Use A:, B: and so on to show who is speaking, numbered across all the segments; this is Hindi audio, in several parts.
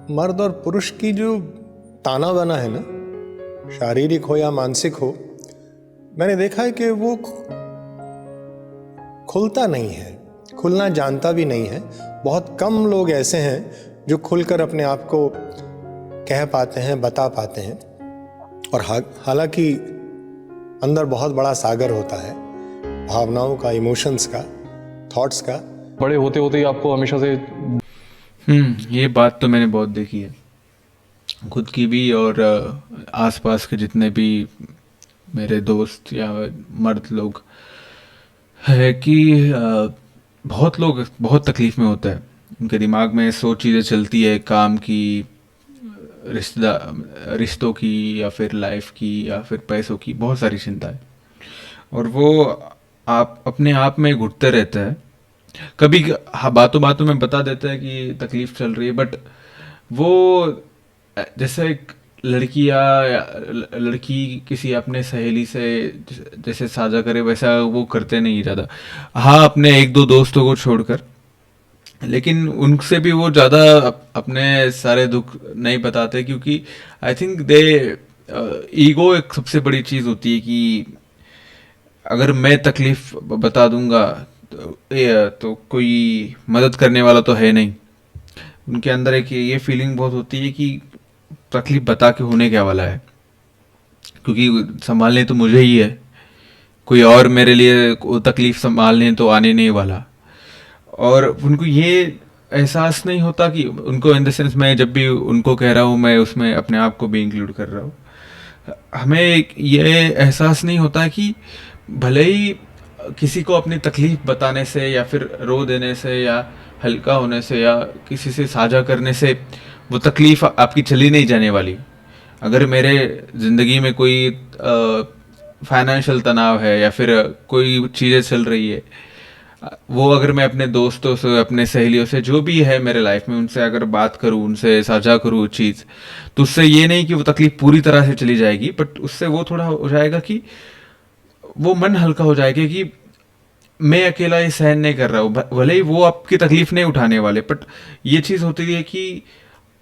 A: मर्द और पुरुष की जो ताना बाना है ना, शारीरिक हो या मानसिक हो, मैंने देखा है कि वो खुलता नहीं है, खुलना जानता भी नहीं है। बहुत कम लोग ऐसे हैं जो खुलकर अपने आप को कह पाते हैं, बता पाते हैं। और हालांकि अंदर बहुत बड़ा सागर होता है, भावनाओं का, इमोशंस का, थॉट्स का।
B: बड़े होते होते ही आपको हमेशा से
C: ये बात तो मैंने बहुत देखी है, खुद की भी और आसपास के जितने भी मेरे दोस्त या मर्द लोग है कि बहुत लोग बहुत तकलीफ में होता है। उनके दिमाग में 100 चीज़ें चलती है, काम की, रिश्तों की, या फिर लाइफ की, या फिर पैसों की, बहुत सारी चिंता है। और वो आप अपने आप में घुटते रहता है। कभी बातों बातों में बता देता है कि तकलीफ चल रही है, बट वो जैसे एक लड़की या लड़की किसी अपने सहेली से जैसे साझा करे, वैसा वो करते नहीं ज़्यादा। हाँ, अपने एक दो दोस्तों को छोड़कर, लेकिन उनसे भी वो ज़्यादा अपने सारे दुख नहीं बताते, क्योंकि आई थिंक दे ईगो एक सबसे बड़ी चीज़ होती है कि अगर मैं तकलीफ बता दूंगा तो कोई मदद करने वाला तो है नहीं। उनके अंदर एक ये फीलिंग बहुत होती है कि तकलीफ बता के होने क्या वाला है, क्योंकि संभालने तो मुझे ही है, कोई और मेरे लिए वो तकलीफ संभालने तो आने नहीं वाला। और उनको ये एहसास नहीं होता कि उनको, इन द सेंस मैं जब भी उनको कह रहा हूँ, मैं उसमें अपने आप को भी इंक्लूड कर रहा हूँ, हमें ये एहसास नहीं होता कि भले ही किसी को अपनी तकलीफ बताने से या फिर रो देने से या हल्का होने से या किसी से साझा करने से वो तकलीफ आपकी चली नहीं जाने वाली। अगर मेरे ज़िंदगी में कोई फाइनेंशियल तनाव है या फिर कोई चीज़ें चल रही है, वो अगर मैं अपने दोस्तों से, अपने सहेलियों से, जो भी है मेरे लाइफ में, उनसे अगर बात करूँ, उनसे साझा करूँ चीज़, तो उससे ये नहीं कि वो तकलीफ पूरी तरह से चली जाएगी, बट उससे वो थोड़ा हो जाएगा कि वो मन हल्का हो जाएगा कि मैं अकेला ये सहन नहीं कर रहा हूँ। भले ही वो आपकी तकलीफ नहीं उठाने वाले, बट ये चीज़ होती है कि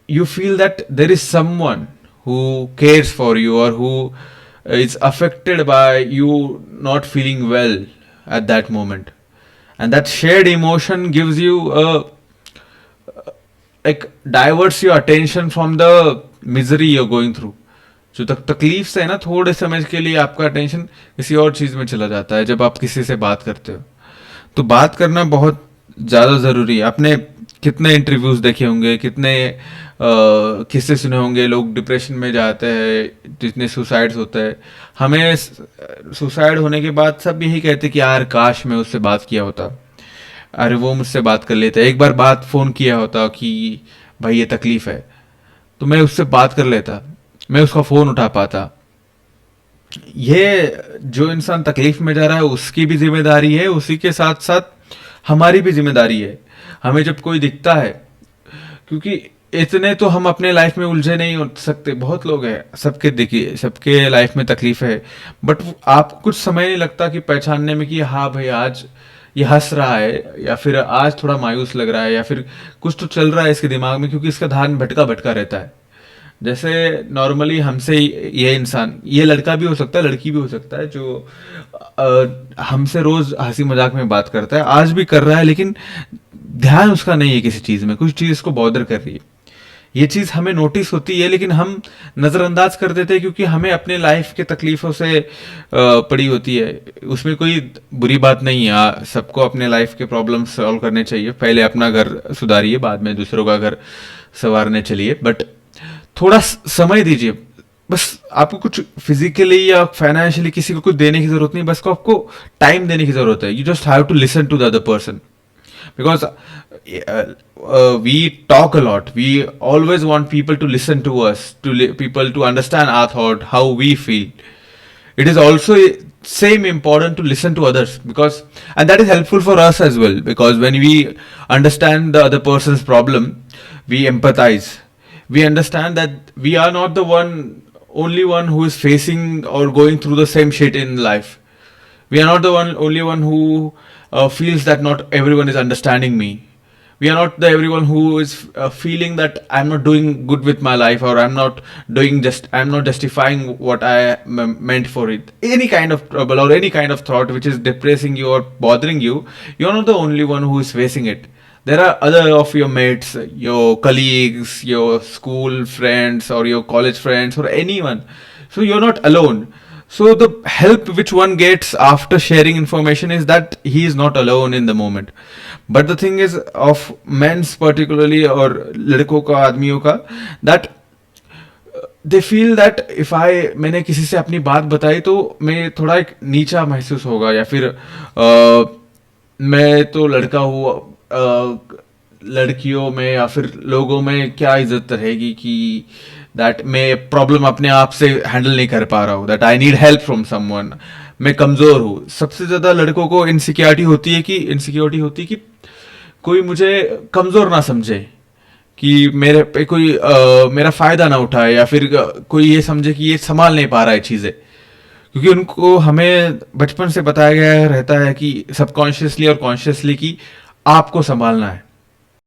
C: you feel that there is someone who cares for you or who is affected by you not feeling well at that moment, and that shared emotion gives you a like diverts your attention from the misery you're going through. जो तकलीफ से है ना, थोड़े समय के लिए आपका अटेंशन किसी और चीज़ में चला जाता है जब आप किसी से बात करते हो। तो बात करना बहुत ज़्यादा ज़रूरी है। आपने कितने इंटरव्यूज़ देखे होंगे, कितने किस्से सुने होंगे, लोग डिप्रेशन में जाते हैं, जितने सुसाइड्स होते हैं। हमें सुसाइड होने के बाद सब यही कहते कि यार काश मैं उससे बात किया होता, अरे वो मुझसे बात कर लेता, एक बार बात फ़ोन किया होता कि भाई ये तकलीफ़ है, तो मैं उससे बात कर लेता, मैं उसका फ़ोन उठा पाता। ये जो इंसान तकलीफ में जा रहा है उसकी भी जिम्मेदारी है, उसी के साथ साथ हमारी भी जिम्मेदारी है। हमें जब कोई दिखता है, क्योंकि इतने तो हम अपने लाइफ में उलझे नहीं हो सकते, बहुत लोग हैं, सबके देखिए, सबके लाइफ में तकलीफ है, बट आपको कुछ समय नहीं लगता कि पहचानने में कि हाँ भाई आज ये हंस रहा है, या फिर आज थोड़ा मायूस लग रहा है, या फिर कुछ तो चल रहा है इसके दिमाग में, क्योंकि इसका ध्यान भटका भटका रहता है। जैसे नॉर्मली हमसे ये इंसान, ये लड़का भी हो सकता है, लड़की भी हो सकता है, जो हमसे रोज हंसी मजाक में बात करता है, आज भी कर रहा है, लेकिन ध्यान उसका नहीं है किसी चीज में, कुछ चीज इसको बॉदर कर रही है। ये चीज हमें नोटिस होती है, लेकिन हम नजरअंदाज कर देते हैं, क्योंकि हमें अपने लाइफ के तकलीफों से पड़ी होती है। उसमें कोई बुरी बात नहीं है, सबको अपने लाइफ के प्रॉब्लम सॉल्व करने चाहिए। पहले अपना घर सुधारिए, बाद में दूसरों का घर संवारने चलिए, बट थोड़ा समय दीजिए। बस आपको कुछ फिजिकली या फाइनेंशियली किसी को कुछ देने की जरूरत नहीं, बस को आपको टाइम देने की जरूरत है। You just have to listen to the other person, because we talk a lot, we always want people to listen to us, to people to understand our thought, how we feel. It is also same important to listen to others, because and that is helpful for us as well, because when we understand the other person's problem, we empathize. We understand that we are not the only one who is facing or going through the same shit in life. We are not the only one who feels that not everyone is understanding me. we are not the everyone who is feeling that I'm not doing good with my life, or I'm not justifying what I meant for it. Any kind of trouble or any kind of thought which is depressing you or bothering you, you're not the only one who is facing it. There are other of your mates, your colleagues, your school friends, or your college friends, or anyone. So you're not alone. So the help which one gets after sharing information is that he is not alone in the moment. But the thing is of men's particularly, or लड़कों का, आदमियों का, that they feel that if मैंने किसी से अपनी बात बताई तो मैं थोड़ा एक नीचा महसूस होगा, या फिर मैं तो लड़का हूँ, लड़कियों में या फिर लोगों में क्या इज्जत रहेगी कि दैट मैं प्रॉब्लम अपने आप से हैंडल नहीं कर पा रहा हूँ, that I need help from someone, मैं कमजोर हूँ. सबसे ज्यादा लड़कों को इनसिक्योरिटी होती है कि कोई मुझे कमजोर ना समझे, कि मेरे पे कोई मेरा फायदा ना उठाए, या फिर कोई ये समझे कि ये संभाल नहीं पा रहा है चीजें. क्योंकि उनको हमें बचपन से बताया गया रहता है कि सबकॉन्शियसली और कॉन्शियसली कि आपको संभालना है.